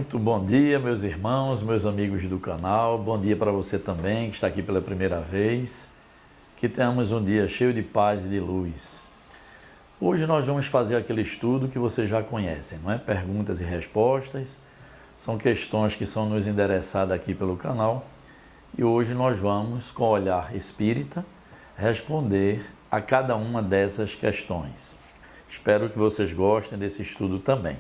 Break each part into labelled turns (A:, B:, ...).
A: Muito bom dia, meus irmãos, meus amigos do canal. Bom dia para você também, que está aqui pela primeira vez. Que tenhamos um dia cheio de paz e de luz. Hoje nós vamos fazer aquele estudo que vocês já conhecem, não é? Perguntas e respostas. São questões que são nos endereçadas aqui pelo canal. E hoje nós vamos, com o olhar espírita, responder a cada uma dessas questões. Espero que vocês gostem desse estudo também.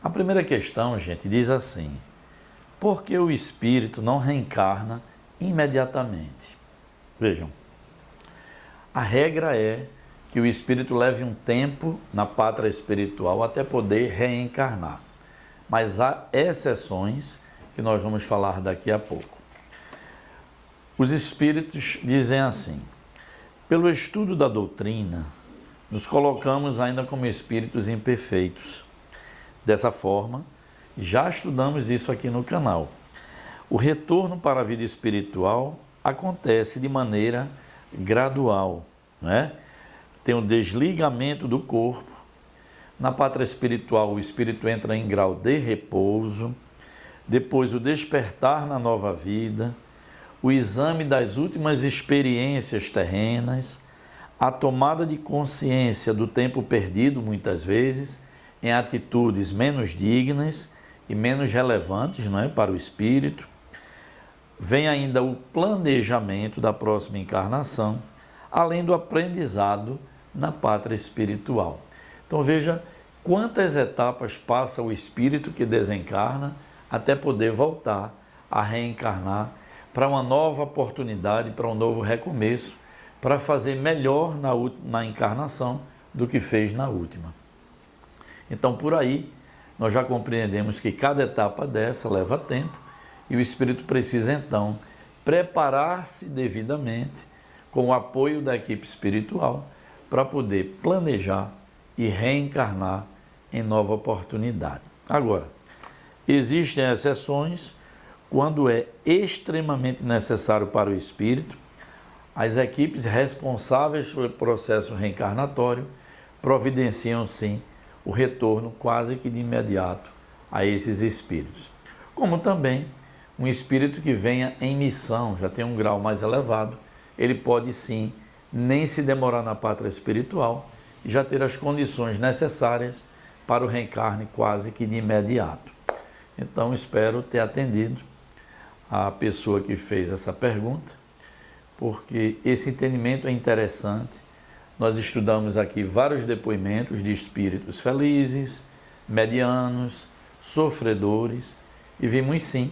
A: A primeira questão, gente, diz assim: por que o espírito não reencarna imediatamente? Vejam, a regra é que o espírito leve um tempo na pátria espiritual até poder reencarnar. Mas há exceções que nós vamos falar daqui a pouco. Os espíritos dizem assim: pelo estudo da doutrina, nos colocamos ainda como espíritos imperfeitos. Dessa forma, já estudamos isso aqui no canal. O retorno para a vida espiritual acontece de maneira gradual, não é? Tem o desligamento do corpo. Na pátria espiritual, o espírito entra em grau de repouso, depois o despertar na nova vida, o exame das últimas experiências terrenas, a tomada de consciência do tempo perdido, muitas vezes, em atitudes menos dignas e menos relevantes, não é, para o espírito. Vem ainda o planejamento da próxima encarnação, além do aprendizado na pátria espiritual. Então veja quantas etapas passa o espírito que desencarna até poder voltar a reencarnar para uma nova oportunidade, para um novo recomeço, para fazer melhor na encarnação do que fez na última. Então, por aí, nós já compreendemos que cada etapa dessa leva tempo e o espírito precisa, então, preparar-se devidamente com o apoio da equipe espiritual para poder planejar e reencarnar em nova oportunidade. Agora, existem exceções quando é extremamente necessário para o espírito. As equipes responsáveis pelo processo reencarnatório providenciam, sim, o retorno quase que de imediato a esses espíritos. Como também um espírito que venha em missão, já tem um grau mais elevado, ele pode sim nem se demorar na pátria espiritual e já ter as condições necessárias para o reencarne quase que de imediato. Então espero ter atendido a pessoa que fez essa pergunta, porque esse entendimento é interessante. Nós estudamos aqui vários depoimentos de espíritos felizes, medianos, sofredores, e vimos sim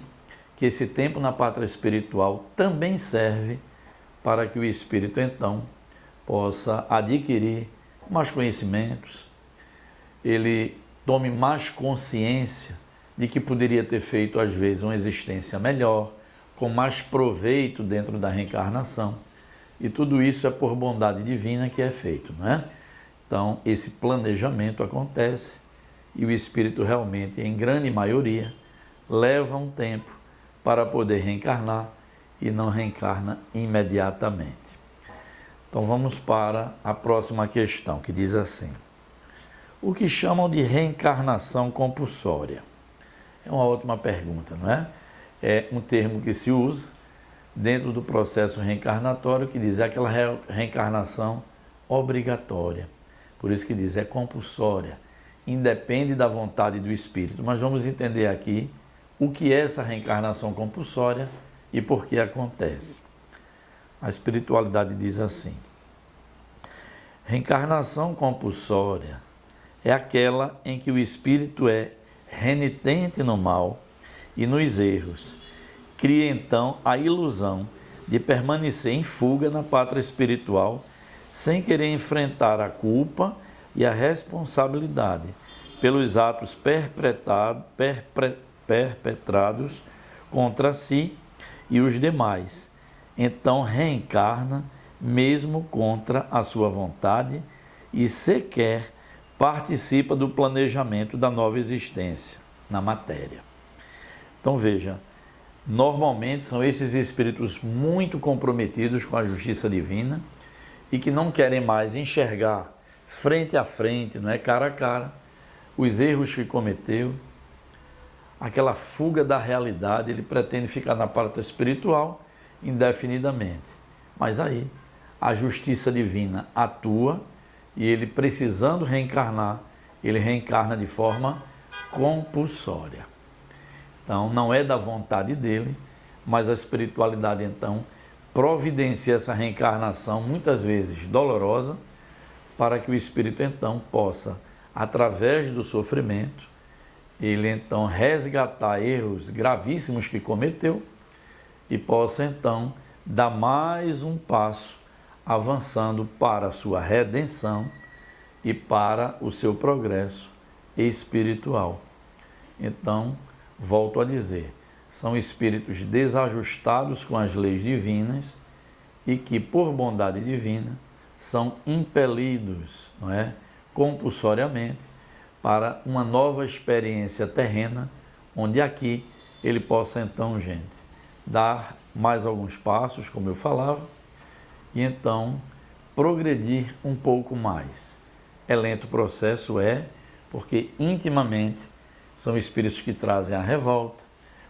A: que esse tempo na pátria espiritual também serve para que o espírito então possa adquirir mais conhecimentos, ele tome mais consciência de que poderia ter feito às vezes uma existência melhor, com mais proveito dentro da reencarnação. E tudo isso é por bondade divina que é feito, não é? Então, esse planejamento acontece e o espírito realmente, em grande maioria, leva um tempo para poder reencarnar e não reencarna imediatamente. Então, vamos para a próxima questão, que diz assim: o que chamam de reencarnação compulsória? É uma ótima pergunta, não é? É um termo que se usa dentro do processo reencarnatório, que diz aquela reencarnação obrigatória. Por isso que diz, é compulsória, independe da vontade do espírito. Mas vamos entender aqui o que é essa reencarnação compulsória e por que acontece. A espiritualidade diz assim: reencarnação compulsória é aquela em que o espírito é renitente no mal e nos erros. Cria então a ilusão de permanecer em fuga na pátria espiritual, sem querer enfrentar a culpa e a responsabilidade pelos atos perpetrados contra si e os demais. Então reencarna mesmo contra a sua vontade e sequer participa do planejamento da nova existência na matéria. Então veja, normalmente são esses espíritos muito comprometidos com a justiça divina e que não querem mais enxergar frente a frente, não é, cara a cara, os erros que cometeu, aquela fuga da realidade, ele pretende ficar na parte espiritual indefinidamente. Mas aí a justiça divina atua e ele, precisando reencarnar, ele reencarna de forma compulsória. Então não é da vontade dele, mas a espiritualidade então providencia essa reencarnação, muitas vezes dolorosa, para que o espírito então possa, através do sofrimento, ele então resgatar erros gravíssimos que cometeu e possa então dar mais um passo avançando para a sua redenção e para o seu progresso espiritual. Então, volto a dizer, são espíritos desajustados com as leis divinas e que, por bondade divina, são impelidos, não é, compulsoriamente para uma nova experiência terrena, onde aqui ele possa então, gente, dar mais alguns passos, como eu falava, e então progredir um pouco mais. É lento o processo, porque intimamente são espíritos que trazem a revolta,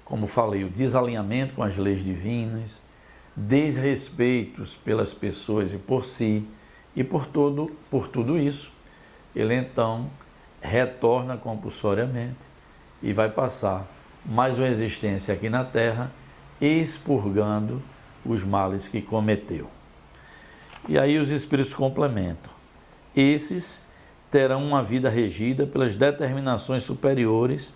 A: como falei, o desalinhamento com as leis divinas, desrespeitos pelas pessoas e por si, e por tudo isso, ele então retorna compulsoriamente e vai passar mais uma existência aqui na Terra, expurgando os males que cometeu. E aí os espíritos complementam. Esses terão uma vida regida pelas determinações superiores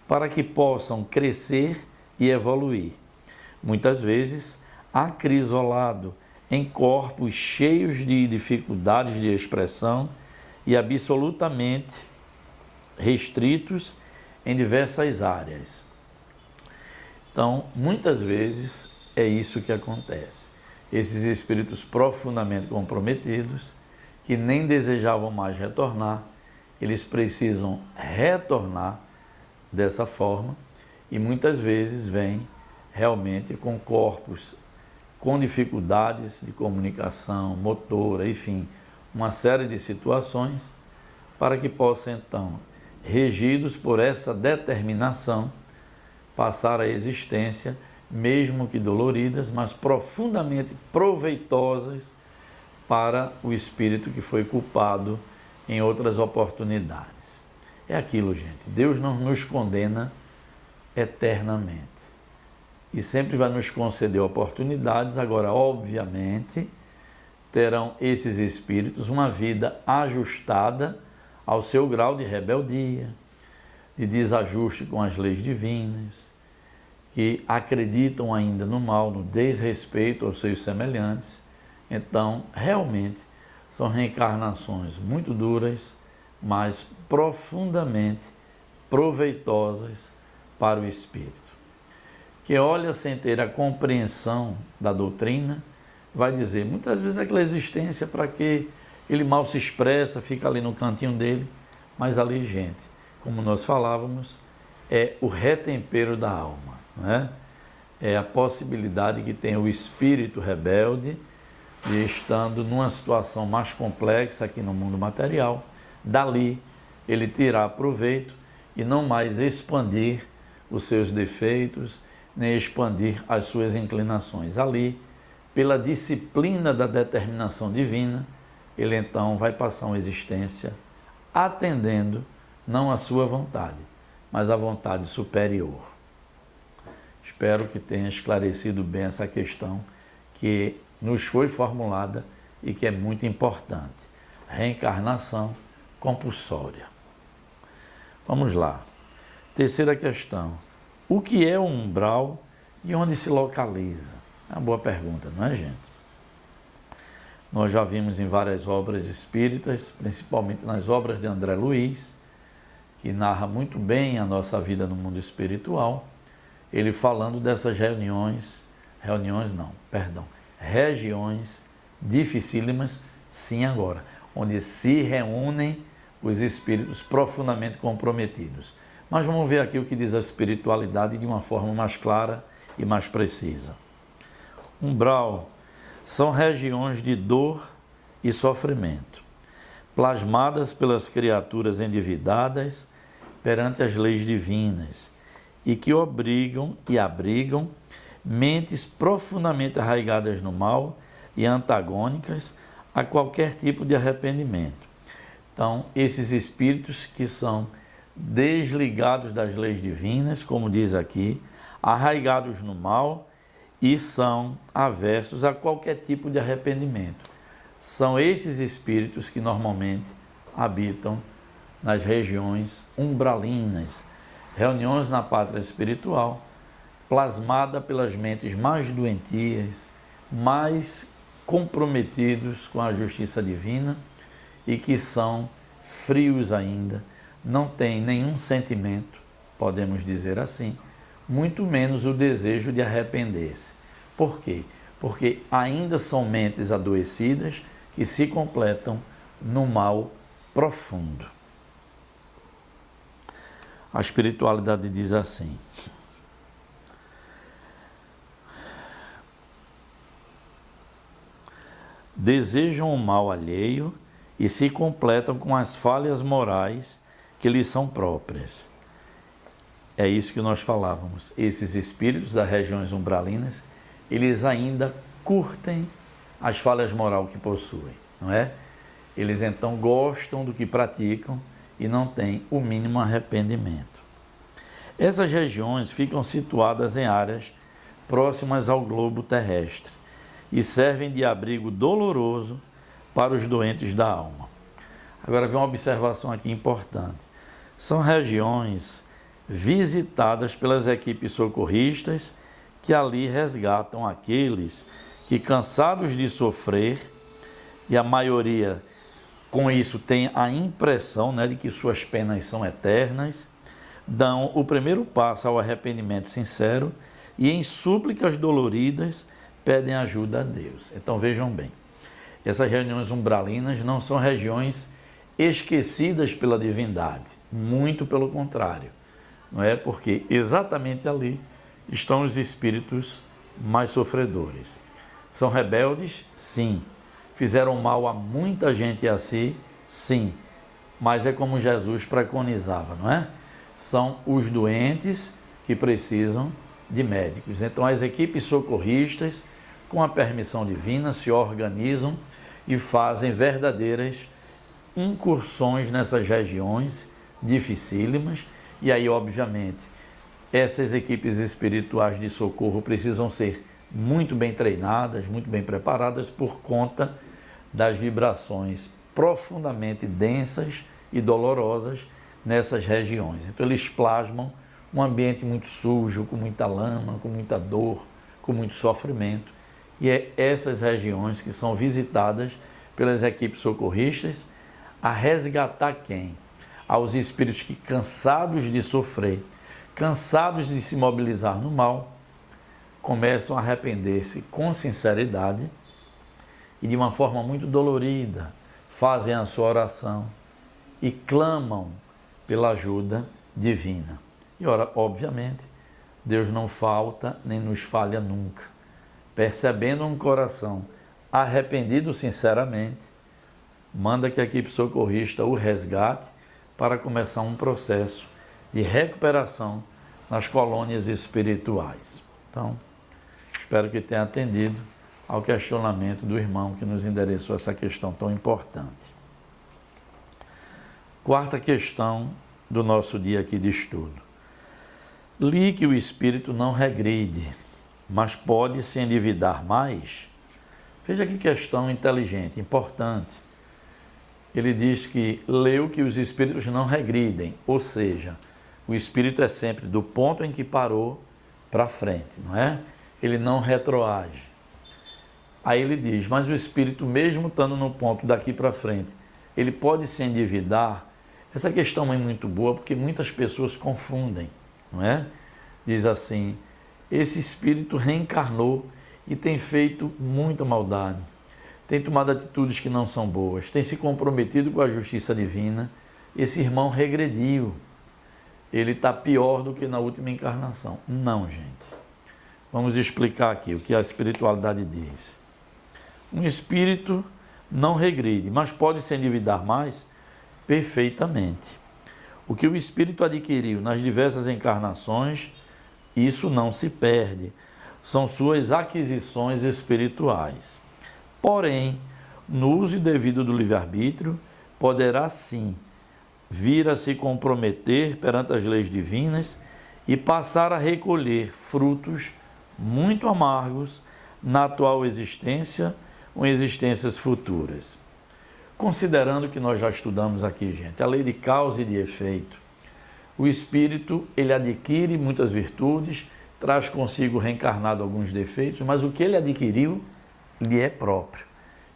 A: para que possam crescer e evoluir. Muitas vezes, acrisolado em corpos cheios de dificuldades de expressão e absolutamente restritos em diversas áreas. Então, muitas vezes é isso que acontece. Esses espíritos profundamente comprometidos, que nem desejavam mais retornar, eles precisam retornar dessa forma e muitas vezes vêm realmente com corpos com dificuldades de comunicação, motora, enfim, uma série de situações para que possam então, regidos por essa determinação, passar a existência, mesmo que doloridas, mas profundamente proveitosas para o espírito que foi culpado em outras oportunidades. É aquilo, gente. Deus não nos condena eternamente e sempre vai nos conceder oportunidades. Agora, obviamente, terão esses espíritos uma vida ajustada ao seu grau de rebeldia, de desajuste com as leis divinas, que acreditam ainda no mal, no desrespeito aos seus semelhantes. Então, realmente, são reencarnações muito duras, mas profundamente proveitosas para o espírito. Que olha sem ter a compreensão da doutrina, vai dizer, muitas vezes aquela existência para que ele mal se expressa, fica ali no cantinho dele, mas ali, gente, como nós falávamos, é o retempero da alma, né? É a possibilidade que tem o espírito rebelde de, estando numa situação mais complexa aqui no mundo material, dali ele tirar proveito e não mais expandir os seus defeitos, nem expandir as suas inclinações. Ali, pela disciplina da determinação divina, ele então vai passar uma existência atendendo não a sua vontade, mas a vontade superior. Espero que tenha esclarecido bem essa questão que nos foi formulada e que é muito importante. Reencarnação compulsória. Vamos lá. Terceira questão. O que é o umbral e onde se localiza? É uma boa pergunta, não é, gente? Nós já vimos em várias obras espíritas, principalmente nas obras de André Luiz, que narra muito bem a nossa vida no mundo espiritual, ele falando dessas regiões dificílimas, sim, agora, onde se reúnem os espíritos profundamente comprometidos. Mas vamos ver aqui o que diz a espiritualidade de uma forma mais clara e mais precisa. Umbral são regiões de dor e sofrimento, plasmadas pelas criaturas endividadas perante as leis divinas e que obrigam e abrigam mentes profundamente arraigadas no mal e antagônicas a qualquer tipo de arrependimento. Então, esses espíritos que são desligados das leis divinas, como diz aqui, arraigados no mal e são aversos a qualquer tipo de arrependimento. São esses espíritos que normalmente habitam nas regiões umbralinas, reuniões na pátria espiritual, plasmada pelas mentes mais doentias, mais comprometidos com a justiça divina e que são frios ainda, não têm nenhum sentimento, podemos dizer assim, muito menos o desejo de arrepender-se. Por quê? Porque ainda são mentes adoecidas que se completam no mal profundo. A espiritualidade diz assim: desejam o mal alheio e se completam com as falhas morais que lhes são próprias. É isso que nós falávamos. Esses espíritos das regiões umbralinas, eles ainda curtem as falhas morais que possuem, não é? Eles então gostam do que praticam e não têm o mínimo arrependimento. Essas regiões ficam situadas em áreas próximas ao globo terrestre e servem de abrigo doloroso para os doentes da alma. Agora vem uma observação aqui importante. São regiões visitadas pelas equipes socorristas que ali resgatam aqueles que, cansados de sofrer, e a maioria com isso tem a impressão, de que suas penas são eternas, dão o primeiro passo ao arrependimento sincero e em súplicas doloridas pedem ajuda a Deus. Então vejam bem, essas reuniões umbralinas não são regiões esquecidas pela divindade, muito pelo contrário, não é? Porque exatamente ali estão os espíritos mais sofredores. São rebeldes? Sim. Fizeram mal a muita gente assim? Sim. Mas é como Jesus preconizava, não é? São os doentes que precisam de médicos. Então as equipes socorristas, com a permissão divina, se organizam e fazem verdadeiras incursões nessas regiões dificílimas. E aí, obviamente, essas equipes espirituais de socorro precisam ser muito bem treinadas, muito bem preparadas por conta das vibrações profundamente densas e dolorosas nessas regiões. Então eles plasmam um ambiente muito sujo, com muita lama, com muita dor, com muito sofrimento. E é essas regiões que são visitadas pelas equipes socorristas a resgatar quem? Aos espíritos que, cansados de sofrer, cansados de se mobilizar no mal, começam a arrepender-se com sinceridade e de uma forma muito dolorida, fazem a sua oração e clamam pela ajuda divina. E ora, obviamente, Deus não falta nem nos falha nunca. Percebendo um coração arrependido sinceramente, manda que a equipe socorrista o resgate para começar um processo de recuperação nas colônias espirituais. Então, espero que tenha atendido ao questionamento do irmão que nos endereçou essa questão tão importante. Quarta questão do nosso dia aqui de estudo. Li que o espírito não regride, mas pode se endividar mais? Veja que questão inteligente, importante. Ele diz que leu que os espíritos não regridem, ou seja, o espírito é sempre do ponto em que parou para frente, não é? Ele não retroage. Aí ele diz, mas o espírito, mesmo estando no ponto daqui para frente, ele pode se endividar? Essa questão é muito boa porque muitas pessoas confundem, não é? Diz assim, esse espírito reencarnou e tem feito muita maldade, tem tomado atitudes que não são boas, tem se comprometido com a justiça divina, esse irmão regrediu, ele está pior do que na última encarnação. Não, gente. Vamos explicar aqui o que a espiritualidade diz. Um espírito não regride, mas pode se endividar mais? Perfeitamente. O que o espírito adquiriu nas diversas encarnações, isso não se perde. São suas aquisições espirituais. Porém, no uso devido do livre-arbítrio, poderá sim vir a se comprometer perante as leis divinas e passar a recolher frutos muito amargos na atual existência ou em existências futuras. Considerando que nós já estudamos aqui, gente, a lei de causa e de efeito, o espírito, ele adquire muitas virtudes, traz consigo reencarnado alguns defeitos, mas o que ele adquiriu lhe é próprio.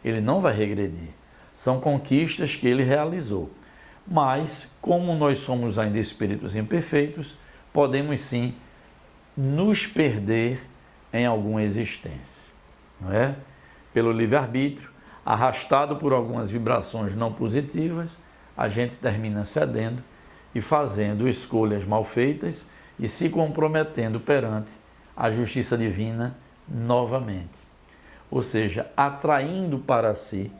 A: Ele não vai regredir. São conquistas que ele realizou. Mas, como nós somos ainda espíritos imperfeitos, podemos sim nos perder em alguma existência, não é? Pelo livre-arbítrio, arrastado por algumas vibrações não positivas, a gente termina cedendo e fazendo escolhas mal feitas e se comprometendo perante a justiça divina novamente. Ou seja, atraindo para si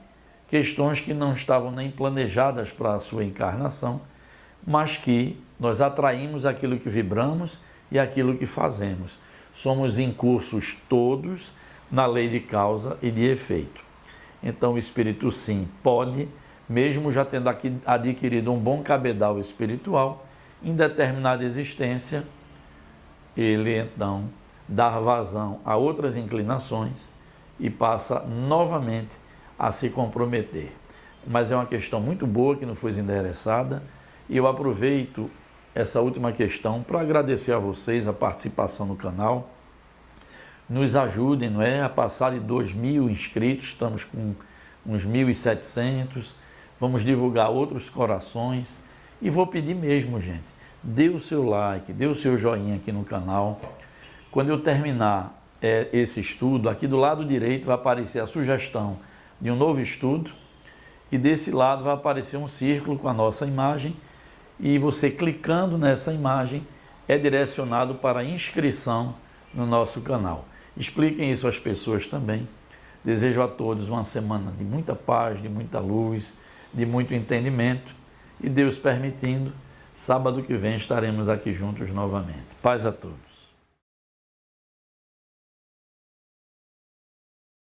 A: questões que não estavam nem planejadas para a sua encarnação, mas que nós atraímos aquilo que vibramos e aquilo que fazemos. Somos incursos todos na lei de causa e de efeito. Então o espírito sim pode, mesmo já tendo adquirido um bom cabedal espiritual, em determinada existência, ele então dar vazão a outras inclinações e passa novamente a se comprometer. Mas é uma questão muito boa que não foi endereçada e eu aproveito essa última questão para agradecer a vocês a participação no canal. Nos ajudem, não é? A passar de 2.000 inscritos, estamos com uns 1.700, vamos divulgar outros corações e vou pedir mesmo, gente, dê o seu like, dê o seu joinha aqui no canal. Quando eu terminar esse estudo, aqui do lado direito vai aparecer a sugestão de um novo estudo e desse lado vai aparecer um círculo com a nossa imagem e você clicando nessa imagem é direcionado para a inscrição no nosso canal. Expliquem isso às pessoas também. Desejo a todos uma semana de muita paz, de muita luz, de muito entendimento e Deus permitindo, sábado que vem estaremos aqui juntos novamente. Paz a todos.